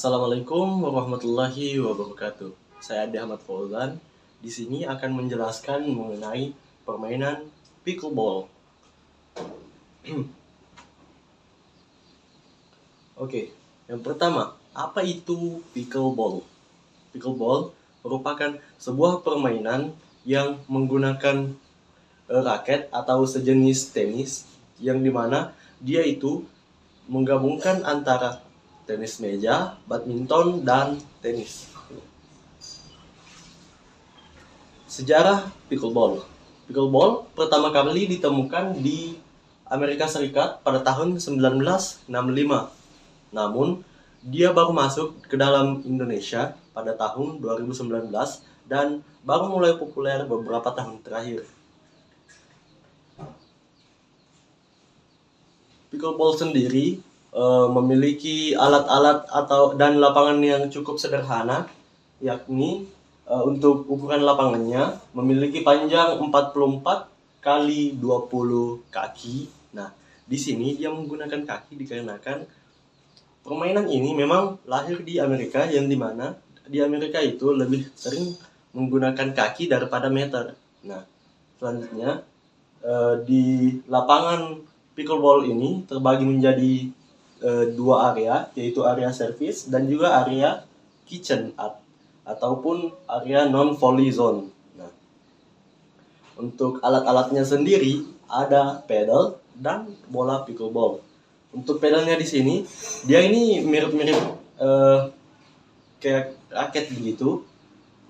Assalamualaikum warahmatullahi wabarakatuh. Saya Ade Ahmad Fauzan. Di sini akan menjelaskan mengenai permainan pickleball. Oke, yang pertama, apa itu pickleball? Pickleball merupakan sebuah permainan yang menggunakan raket atau sejenis tenis yang dimana dia itu menggabungkan antara tenis meja, badminton, dan tenis. Sejarah pickleball. Pickleball pertama kali ditemukan di Amerika Serikat pada tahun 1965. Namun, dia baru masuk ke dalam Indonesia pada tahun 2019 dan baru mulai populer beberapa tahun terakhir. Pickleball sendiri memiliki alat-alat dan lapangan yang cukup sederhana, yakni untuk ukuran lapangannya memiliki panjang 44 kali 20 kaki. Nah, di sini dia menggunakan kaki dikarenakan permainan ini memang lahir di Amerika, yang dimana di Amerika itu lebih sering menggunakan kaki daripada meter. Nah, selanjutnya di lapangan pickleball ini terbagi menjadi dua area, yaitu area service dan juga area kitchen ataupun area non-volley zone. Nah, untuk alat-alatnya sendiri ada pedal dan bola pickleball. Untuk pedalnya di sini, dia ini mirip-mirip kayak raket begitu,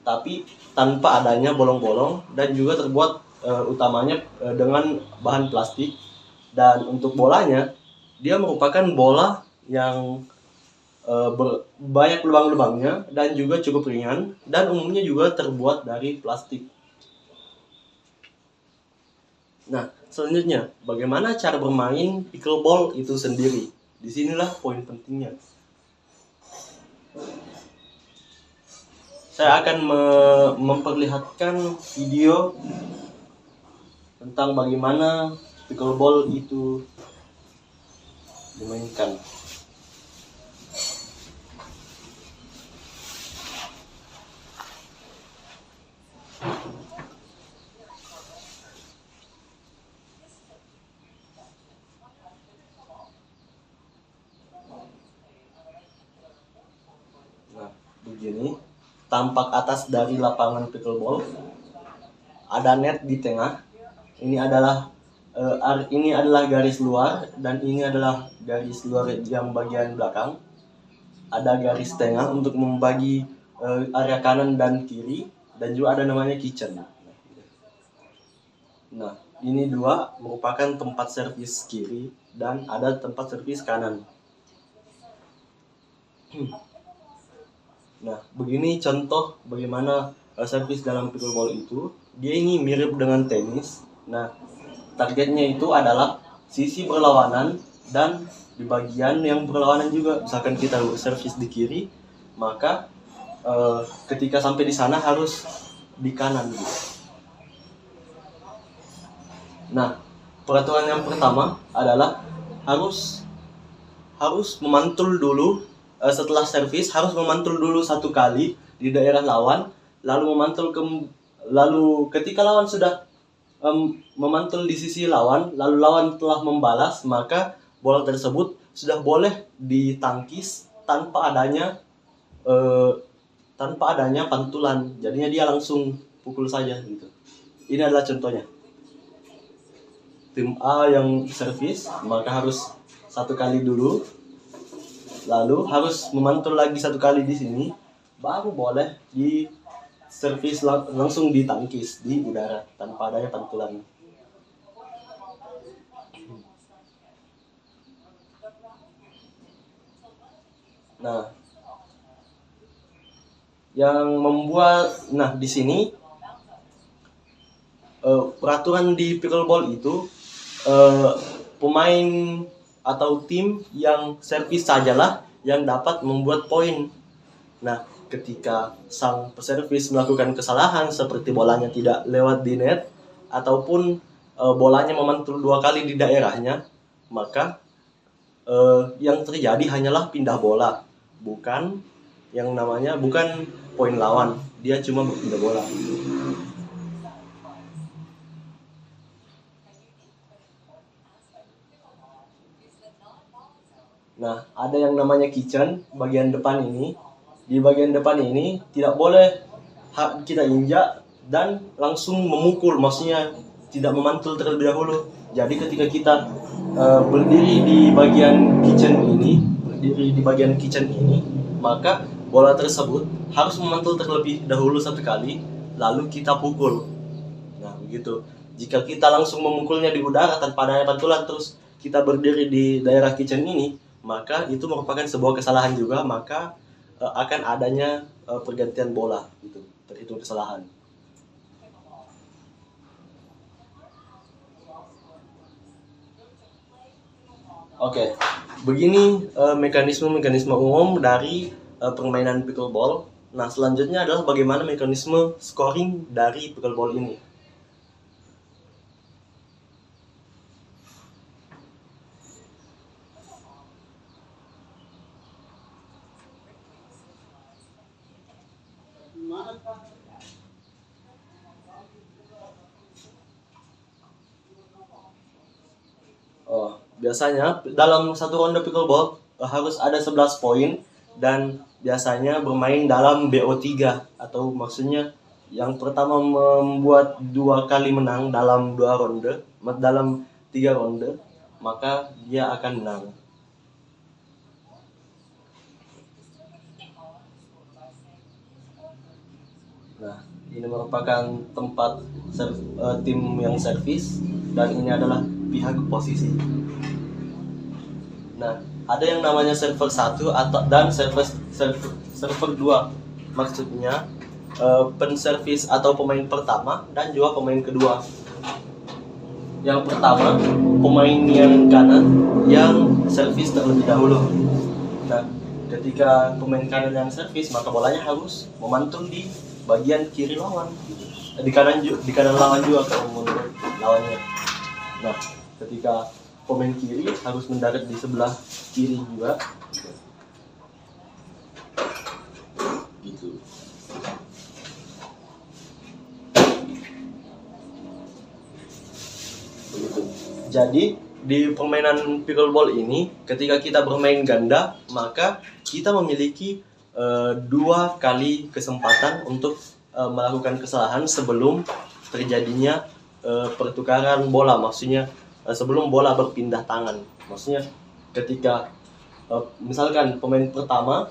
tapi tanpa adanya bolong-bolong dan juga terbuat utamanya dengan bahan plastik. Dan untuk bolanya, dia merupakan bola yang banyak lubang-lubangnya dan juga cukup ringan, dan umumnya juga terbuat dari plastik. Nah, selanjutnya, bagaimana cara bermain pickleball itu sendiri? Disinilah poin pentingnya. Saya akan memperlihatkan video tentang bagaimana pickleball itu dimainkan. Nah, begini tampak atas dari lapangan pickleball. Ada net di tengah. Ini adalah garis luar dan ini adalah garis luar yang bagian belakang. Ada garis tengah untuk membagi area kanan dan kiri, dan juga ada namanya kitchen. Nah, ini dua merupakan tempat servis kiri dan ada tempat servis kanan. Nah, begini contoh bagaimana servis dalam pickleball itu. Dia ini mirip dengan tenis. Nah, targetnya itu adalah sisi berlawanan dan di bagian yang berlawanan juga. Misalkan kita servis di kiri, maka ketika sampai di sana harus di kanan gitu. Nah, peraturan yang pertama adalah harus memantul dulu. Setelah servis harus memantul dulu satu kali di daerah lawan, lalu ketika lawan sudah memantul di sisi lawan, lalu lawan telah membalas, maka bola tersebut sudah boleh ditangkis tanpa adanya pantulan. Jadinya dia langsung pukul saja gitu. Ini adalah contohnya. Tim A yang servis maka harus satu kali dulu, lalu harus memantul lagi satu kali di sini, baru boleh di servis langsung ditangkis di udara tanpa adanya pantulan. Nah, di sini peraturan di pickleball itu pemain atau tim yang servis sajalah yang dapat membuat poin. Nah, ketika sang peservis melakukan kesalahan seperti bolanya tidak lewat di net ataupun bolanya memantul 2 kali di daerahnya, maka yang terjadi hanyalah pindah bola. bukan bukan poin lawan, dia cuma berpindah bola. Nah, ada yang namanya kitchen bagian depan ini. Di bagian depan ini tidak boleh kita injak dan langsung memukul, maksudnya tidak memantul terlebih dahulu. Jadi ketika kita berdiri di bagian kitchen ini, maka bola tersebut harus memantul terlebih dahulu satu kali, lalu kita pukul. Nah, begitu. Jika kita langsung memukulnya di udara tanpa ada pantulan, terus kita berdiri di daerah kitchen ini, maka itu merupakan sebuah kesalahan juga, maka akan adanya pergantian bola, gitu, terhitung kesalahan. Oke, begini mekanisme umum dari permainan pickleball. Nah, selanjutnya adalah bagaimana mekanisme scoring dari pickleball ini. Biasanya dalam satu ronde pickleball harus ada 11 poin dan biasanya bermain dalam BO3, atau maksudnya yang pertama membuat 2 kali menang dalam 3 ronde, maka dia akan menang. Nah, ini merupakan tempat tim yang servis, dan ini adalah pihak posisi. Nah, ada yang namanya server 1 dan server 2. Maksudnya penservis atau pemain pertama dan juga pemain kedua. Yang pertama, pemain yang kanan yang servis terlebih dahulu. Nah, ketika pemain kanan yang servis, maka bolanya harus memantul di bagian kiri lawan, di kanan lawan juga kalau menurut lawannya. Nah, ketika pemain kiri harus mendarat di sebelah kiri juga, gitu. Begitu. Jadi di permainan pickleball ini, ketika kita bermain ganda, maka kita memiliki 2 kali kesempatan untuk melakukan kesalahan sebelum terjadinya pertukaran bola, maksudnya sebelum bola berpindah tangan. Maksudnya ketika misalkan pemain pertama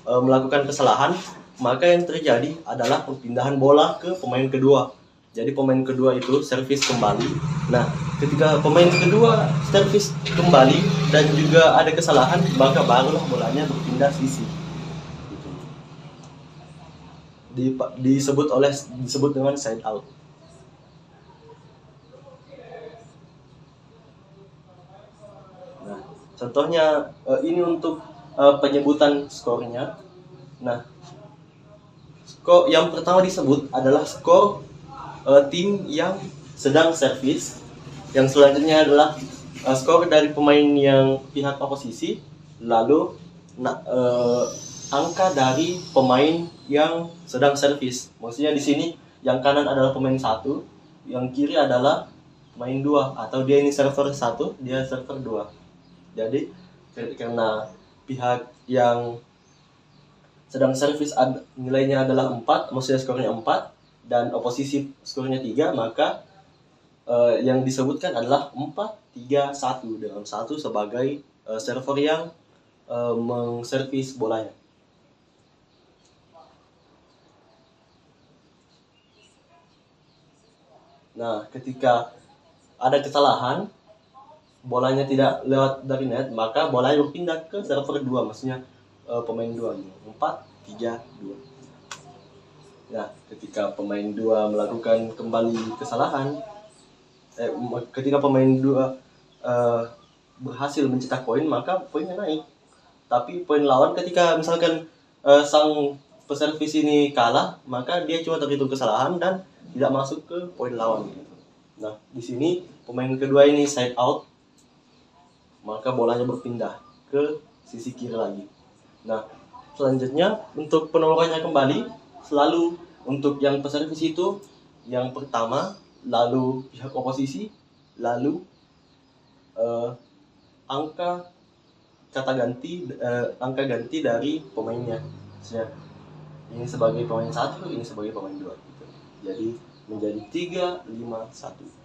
melakukan kesalahan, maka yang terjadi adalah perpindahan bola ke pemain kedua. Jadi pemain kedua itu servis kembali. Nah, ketika pemain kedua servis kembali dan juga ada kesalahan, maka barulah bolanya berpindah sisi. Disebut dengan side out. Nah, contohnya ini untuk penyebutan skornya. Nah, skor yang pertama disebut adalah skor tim yang sedang servis. Yang selanjutnya adalah skor dari pemain yang pihak oposisi, lalu angka dari pemain yang sedang servis. Maksudnya di sini yang kanan adalah pemain 1, yang kiri adalah pemain 2, atau dia ini server 1, dia server 2. Jadi karena pihak yang sedang servis nilainya adalah 4, maksudnya skornya 4, dan oposisi skornya 3, maka yang disebutkan adalah 4-3-1, dengan 1 sebagai server yang mengservis bolanya. Nah, ketika ada kesalahan, bolanya tidak lewat dari net, maka bolanya berpindah ke server 2, maksudnya pemain 2, 4-3-2. Nah, ketika pemain 2 melakukan kembali kesalahan, ketika pemain 2 berhasil mencetak poin, maka poinnya naik. Tapi poin lawan ketika misalkan sang peservis ini kalah, maka dia cuma terhitung kesalahan dan tidak masuk ke poin lawan. Nah, di sini pemain kedua ini side out, maka bolanya berpindah ke sisi kiri lagi. Nah, Selanjutnya untuk penolakannya kembali selalu untuk yang peservis itu yang pertama, lalu pihak oposisi, lalu angka angka ganti dari pemainnya. Ini sebagai pemain 1, ini sebagai pemain 2 gitu. Jadi menjadi 3-5-1.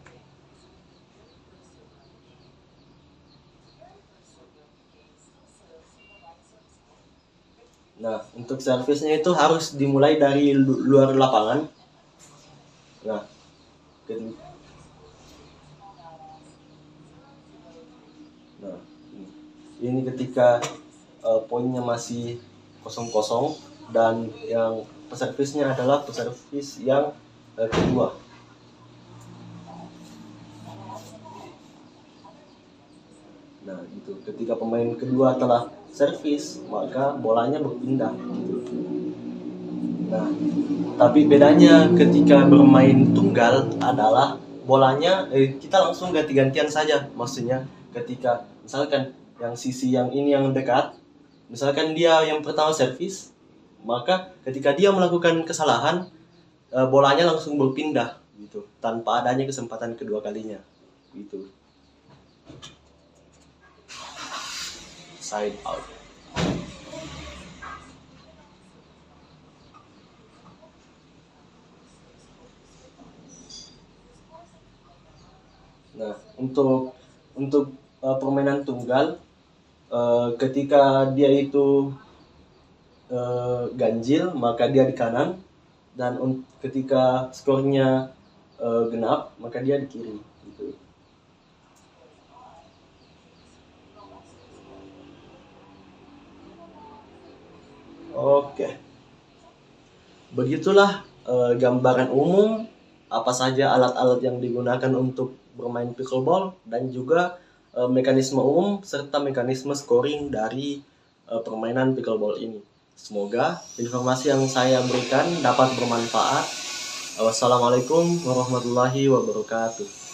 Nah, untuk servisnya itu harus dimulai dari luar lapangan. Nah, ini ketika poinnya masih 0-0 dan yang peservisnya adalah peservis yang kedua. Nah, gitu. Ketika pemain kedua telah servis, maka bolanya berpindah. Gitu. Nah, tapi bedanya ketika bermain tunggal adalah bolanya kita langsung ganti-gantian saja. Maksudnya ketika misalkan yang sisi yang ini yang dekat, misalkan dia yang pertama servis, maka ketika dia melakukan kesalahan, bolanya langsung berpindah gitu, tanpa adanya kesempatan kedua kalinya gitu. Side out. Nah, untuk permainan tunggal, ketika dia itu ganjil, maka dia di kanan, dan ketika skornya genap, maka dia di kiri gitu. Oke, begitulah gambaran umum apa saja alat-alat yang digunakan untuk bermain pickleball dan juga mekanisme umum serta mekanisme scoring dari permainan pickleball ini. Semoga informasi yang saya berikan dapat bermanfaat. Wassalamualaikum warahmatullahi wabarakatuh.